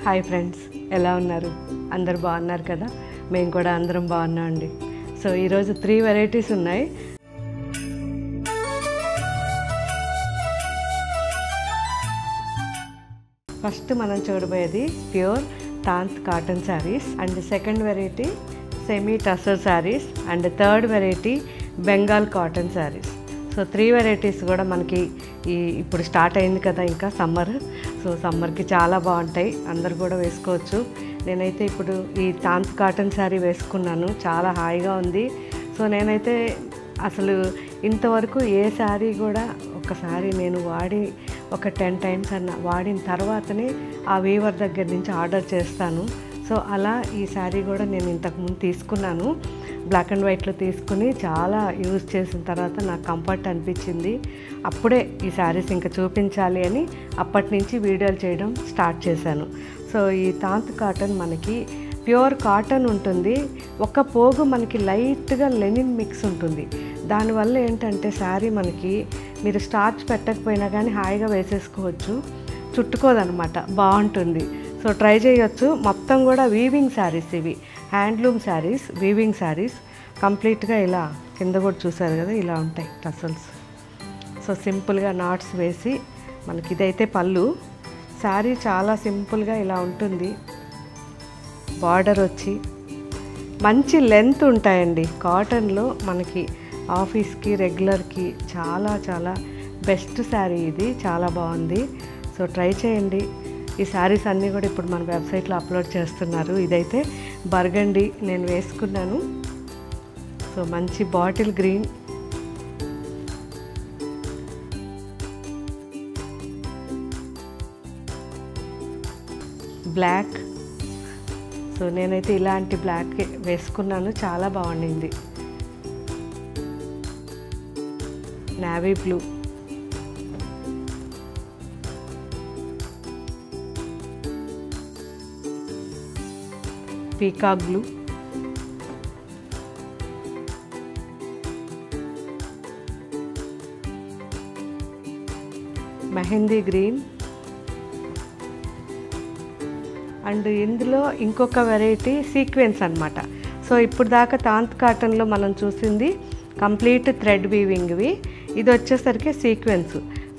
Hi friends, ఎలా ఉన్నారు? అందరు బాగున్నారు కదా? మేము కూడా అందరం బాగున్నామండి. సో ఈరోజు 3 వెరైటీస్ ఉన్నాయి. ఫస్ట్ మనం చూడబోయేది pure tant cotton saris, and second variety semi tussar saris, and third variety Bengal cotton saris. So 3 varieties కూడా మనకి ఇప్పుడు స్టార్ట్ అయింది కదా, ఇంకా సమ్మర్. సో సమ్మర్కి చాలా బాగుంటాయి, అందరు కూడా వేసుకోవచ్చు. నేనైతే ఇప్పుడు ఈ తాంత్ కాటన్ శారీ వేసుకున్నాను, చాలా హాయిగా ఉంది. సో నేనైతే అసలు ఇంతవరకు ఏ శారీ కూడా ఒకసారి నేను వాడి ఒక 10 టైమ్స్ అన్న వాడిన తర్వాతనే ఆ వీవర్ దగ్గర నుంచి ఆర్డర్ చేస్తాను. సో అలా ఈ శారీ కూడా నేను ఇంతకుముందు తీసుకున్నాను, బ్లాక్ అండ్ వైట్లో తీసుకుని చాలా యూజ్ చేసిన తర్వాత నాకు కంఫర్ట్ అనిపించింది. అప్పుడే ఈ శారీస్ ఇంకా చూపించాలి అని అప్పటి నుంచి వీడియోలు చేయడం స్టార్ట్ చేశాను. సో ఈ తాంత్ కాటన్ మనకి ప్యూర్ కాటన్ ఉంటుంది, ఒక పోగు మనకి లైట్గా లెనిన్ మిక్స్ ఉంటుంది. దానివల్ల ఏంటంటే శారీ మనకి మీరు స్టార్చ్ పెట్టకపోయినా కానీ హాయిగా వేసేసుకోవచ్చు, చుట్టుకోదనమాట, బాగుంటుంది. సో ట్రై చేయొచ్చు. మొత్తం కూడా వీవింగ్ శారీస్, ఇవి హ్యాండ్లూమ్ శారీస్, వీవింగ్ శారీస్. కంప్లీట్గా ఇలా కింద కూడా చూసారు కదా, ఇలా ఉంటాయి టసల్స్. సో సింపుల్గా నాట్స్ వేసి మనకి ఇదైతే పళ్ళు. శారీ చాలా సింపుల్గా ఇలా ఉంటుంది, బార్డర్ వచ్చి మంచి లెంత్ ఉంటాయండి. కాటన్లో మనకి ఆఫీస్కి రెగ్యులర్కి చాలా చాలా బెస్ట్ శారీ ఇది, చాలా బాగుంది. సో ట్రై చేయండి. ఈ శారీస్ అన్నీ కూడా ఇప్పుడు మన వెబ్సైట్లో అప్లోడ్ చేస్తున్నారు. ఇదైతే బర్గండి నేను వేసుకున్నాను. సో మంచి బాటిల్ గ్రీన్, బ్లాక్. సో నేనైతే ఇలాంటి బ్లాక్ వేసుకున్నాను, చాలా బాగుండింది. Navy blue, peacock blue, mehndi green, and ఇందులో ఇంకొక వెరైటీ సీక్వెన్స్ అన్నమాట. సో ఇప్పుడు దాకా తాంత్ కాటన్లో మనం చూసింది కంప్లీట్ థ్రెడ్ వీవింగ్వి, ఇది వచ్చేసరికి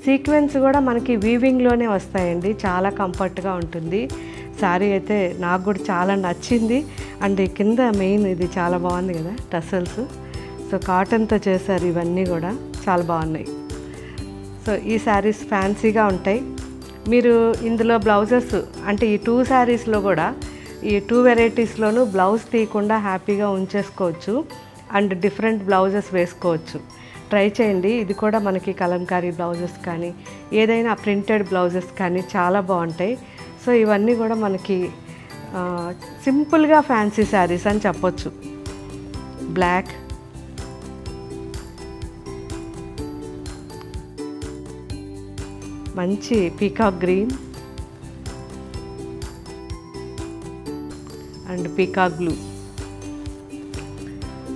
సీక్వెన్స్ కూడా మనకి వీవింగ్లోనే వస్తాయండి. చాలా కంఫర్ట్గా ఉంటుంది. శారీ అయితే నాకు కూడా చాలా నచ్చింది. అండ్ కింద మెయిన్ ఇది చాలా బాగుంది కదా, టసల్స్. సో కాటన్తో చేశారు, ఇవన్నీ కూడా చాలా బాగున్నాయి. సో ఈ శారీస్ ఫ్యాన్సీగా ఉంటాయి. మీరు ఇందులో బ్లౌజెస్ అంటే ఈ 2 శారీస్లో కూడా ఈ 2 వెరైటీస్లోనూ బ్లౌజ్ తీయకుండా హ్యాపీగా ఉంచేసుకోవచ్చు, అండ్ డిఫరెంట్ బ్లౌజెస్ వేసుకోవచ్చు. ట్రై చేయండి. ఇది కూడా మనకి కలంకారీ బ్లౌజెస్ కానీ ఏదైనా ప్రింటెడ్ బ్లౌజెస్ కానీ చాలా బాగుంటాయి. సో ఇవన్నీ కూడా మనకి సింపుల్గా ఫ్యాన్సీ శారీస్ అని చెప్పొచ్చు. బ్లాక్, మంచి peacock green, and peacock blue.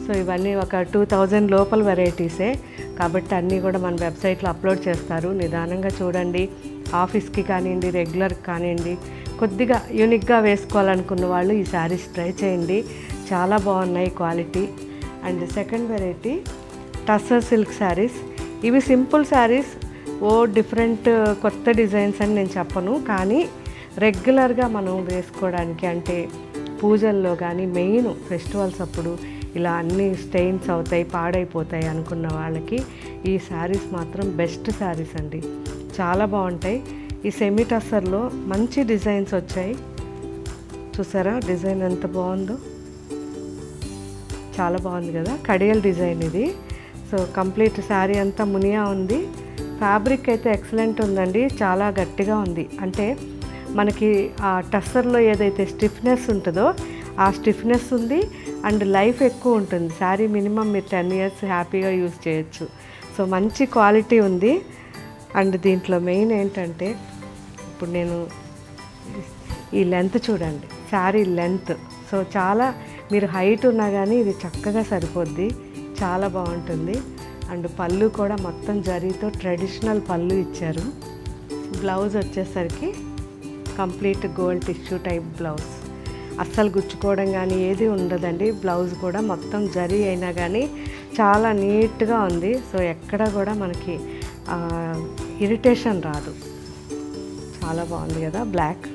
So ఇవన్నీ ఒక 2000 లోపల వెరైటీసే కాబట్టి అన్నీ కూడా మన వెబ్సైట్లో అప్లోడ్ చేస్తారు. నిదానంగా చూడండి. ఆఫీస్కి కానివ్వండి, రెగ్యులర్కి కానివ్వండి, కొద్దిగా యూనిక్గా వేసుకోవాలనుకున్న వాళ్ళు ఈ శారీస్ ట్రై చేయండి, చాలా బాగున్నాయి quality. And second variety tussar silk saris. ఇవి సింపుల్ శారీస్, డిఫరెంట్ కొత్త డిజైన్స్ అని నేను చెప్పను, కానీ రెగ్యులర్గా మనం వేసుకోవడానికి, అంటే పూజల్లో కానీ మెయిన్ ఫెస్టివల్స్ అప్పుడు ఇలా అన్నీ స్టెయిన్స్ అవుతాయి, పాడైపోతాయి అనుకున్న వాళ్ళకి ఈ శారీస్ మాత్రం బెస్ట్ శారీస్ అండి, చాలా బాగుంటాయి. ఈ సెమీ టస్సర్లో మంచి డిజైన్స్ వచ్చాయి, చూసారా డిజైన్ ఎంత బాగుందో, చాలా బాగుంది కదా, కడియల్ డిజైన్ ఇది. సో కంప్లీట్ శారీ అంతా మునియా ఉంది. ఫ్యాబ్రిక్ అయితే ఎక్సలెంట్ ఉందండి, చాలా గట్టిగా ఉంది. అంటే మనకి ఆ టస్సర్లో ఏదైతే స్టిఫ్నెస్ ఉంటుందో ఆ స్టిఫ్నెస్ ఉంది, అండ్ లైఫ్ ఎక్కువ ఉంటుంది. శారీ మినిమం మీరు 10 ఇయర్స్ హ్యాపీగా యూజ్ చేయొచ్చు. సో మంచి క్వాలిటీ ఉంది. అండ్ దీంట్లో మెయిన్ ఏంటంటే ఇప్పుడు నేను ఈ లెంత్ చూడండి, శారీ లెంత్. సో చాలా మీరు హైట్ ఉన్నా కానీ ఇది చక్కగా సరిపోద్ది, చాలా బాగుంటుంది. అండ్ పళ్ళు కూడా మొత్తం జరీతో ట్రెడిషనల్ పళ్ళు ఇచ్చారు. బ్లౌజ్ వచ్చేసరికి complete gold tissue type blouse. అస్సలు గుచ్చుకోవడం కానీ ఏది ఉండదండి. బ్లౌజ్ కూడా మొత్తం జరీ అయినా కానీ చాలా నీట్గా ఉంది. సో ఎక్కడ కూడా మనకి ఇరిటేషన్ రాదు. చాలా బాగుంది కదా బ్లాక్.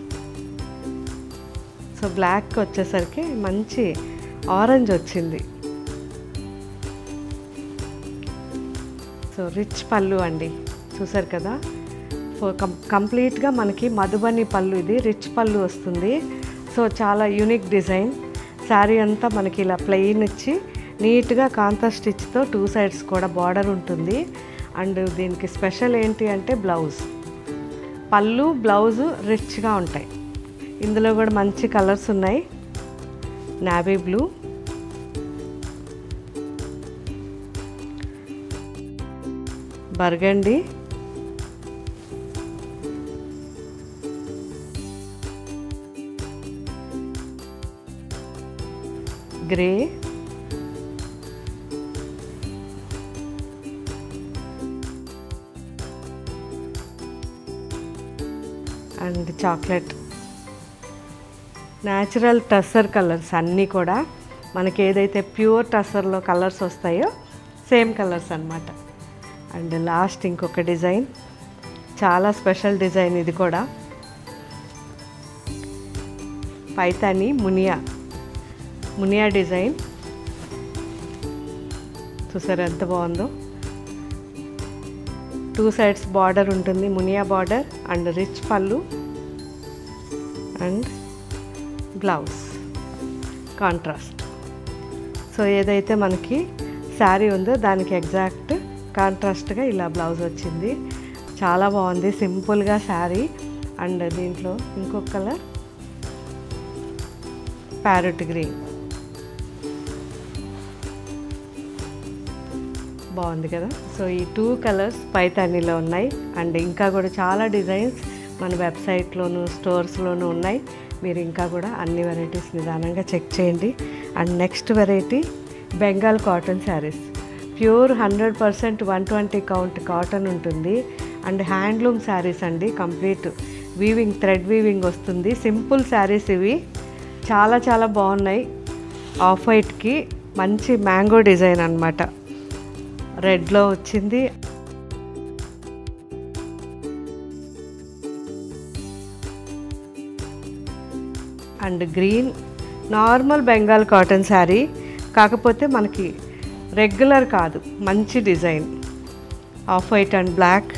సో బ్లాక్ వచ్చేసరికి మంచి ఆరెంజ్ వచ్చింది. సో రిచ్ పళ్ళు అండి, చూసారు కదా. సో కంప్లీట్గా మనకి మధుబని పళ్ళు, ఇది రిచ్ పళ్ళు వస్తుంది. సో చాలా యూనిక్ డిజైన్. శారీ అంతా మనకి ఇలా ప్లెయిన్ ఇచ్చి నీట్గా కాంతా స్టిచ్తో 2 సైడ్స్ కూడా బార్డర్ ఉంటుంది. అండ్ దీనికి స్పెషల్ ఏంటి అంటే బ్లౌజ్, పళ్ళు బ్లౌజు రిచ్గా ఉంటాయి. ఇందులో కూడా మంచి కలర్స్ ఉన్నాయి. Navy blue, burgundy, grey, and chocolate. Natural tussar colours అన్నీ కూడా మనకి ఏదైతే ప్యూర్ టస్సర్లో కలర్స్ వస్తాయో సేమ్ కలర్స్ అన్నమాట. అండ్ లాస్ట్ ఇంకొక డిజైన్, చాలా స్పెషల్ డిజైన్ ఇది కూడా. పైతాని మునియా డిజైన్. చూసారు ఎంత బాగుందో. 2 సైడ్స్ బార్డర్ ఉంటుంది, మునియా బార్డర్, అండ్ రిచ్ పళ్ళు అండ్ బ్లౌజ్ కాంట్రాస్ట్. సో ఏదైతే మనకి శారీ ఉందో దానికి ఎగ్జాక్ట్ కాంట్రాస్ట్గా ఇలా బ్లౌజ్ వచ్చింది. చాలా బాగుంది, సింపుల్గా శారీ. అండ్ దీంట్లో ఇంకొక కలర్ ప్యారెట్ గ్రీన్, బాగుంది కదా. సో ఈ 2 కలర్స్ పైతానీలో ఉన్నాయి. అండ్ ఇంకా కూడా చాలా డిజైన్స్ మన వెబ్సైట్లోను స్టోర్స్లోనూ ఉన్నాయి. మీరు ఇంకా కూడా అన్ని వెరైటీస్ నిదానంగా చెక్ చేయండి. And next variety Bengal cotton saris. Pure 100% 120 count cotton ఉంటుంది. అండ్ హ్యాండ్లూమ్ శారీస్ అండి, కంప్లీట్ వీవింగ్, థ్రెడ్ వీవింగ్ వస్తుంది. సింపుల్ శారీస్ ఇవి, చాలా చాలా బాగున్నాయి. ఆఫ్ వైట్కి మంచి మ్యాంగో డిజైన్ అన్నమాట, రెడ్లో వచ్చింది. And green, normal Bengal cotton sari, కాకపోతే మనకి రెగ్యులర్ కాదు, మంచి design. Off white and black,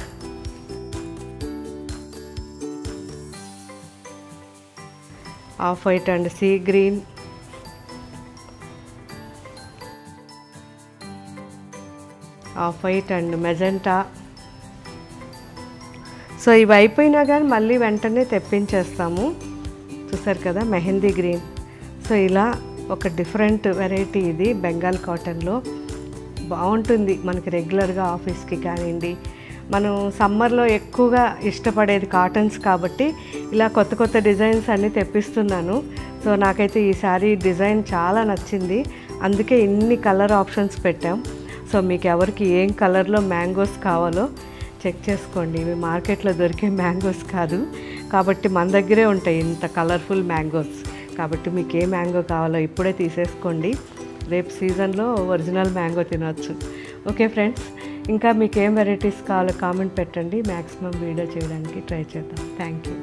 off white and sea green, off white and magenta. So ఇవి అయిపోయినా కానీ మళ్ళీ వెంటనే తెప్పించేస్తాము. చూసారు కదా మెహందీ గ్రీన్. సో ఇలా ఒక డిఫరెంట్ వెరైటీ ఇది బెంగాల్ కాటన్లో. బాగుంటుంది మనకి రెగ్యులర్గా ఆఫీస్కి కానివ్వండి. మనం సమ్మర్లో ఎక్కువగా ఇష్టపడేది కాటన్స్ కాబట్టి ఇలా కొత్త కొత్త డిజైన్స్ అన్నీ తెప్పిస్తున్నాను. సో నాకైతే ఈ శారీ డిజైన్ చాలా నచ్చింది, అందుకే ఇన్ని కలర్ ఆప్షన్స్ పెట్టాం. సో మీకు ఎవరికి ఏం కలర్లో మ్యాంగోస్ కావాలో చెక్ చేసుకోండి. ఇవి మార్కెట్లో దొరికే మ్యాంగోస్ కాదు కాబట్టి మన దగ్గరే ఉంటాయి ఇంత కలర్ఫుల్ మ్యాంగోస్. కాబట్టి మీకు ఏ మ్యాంగో కావాలో ఇప్పుడే తీసేసుకోండి, రేపు సీజన్లో ఒరిజినల్ మ్యాంగో తినవచ్చు. ఓకే ఫ్రెండ్స్, ఇంకా మీకు ఏం వెరైటీస్ కావాలో కామెంట్ పెట్టండి, మ్యాక్సిమం వీడియో చేయడానికి ట్రై చేద్దాం. Thank you.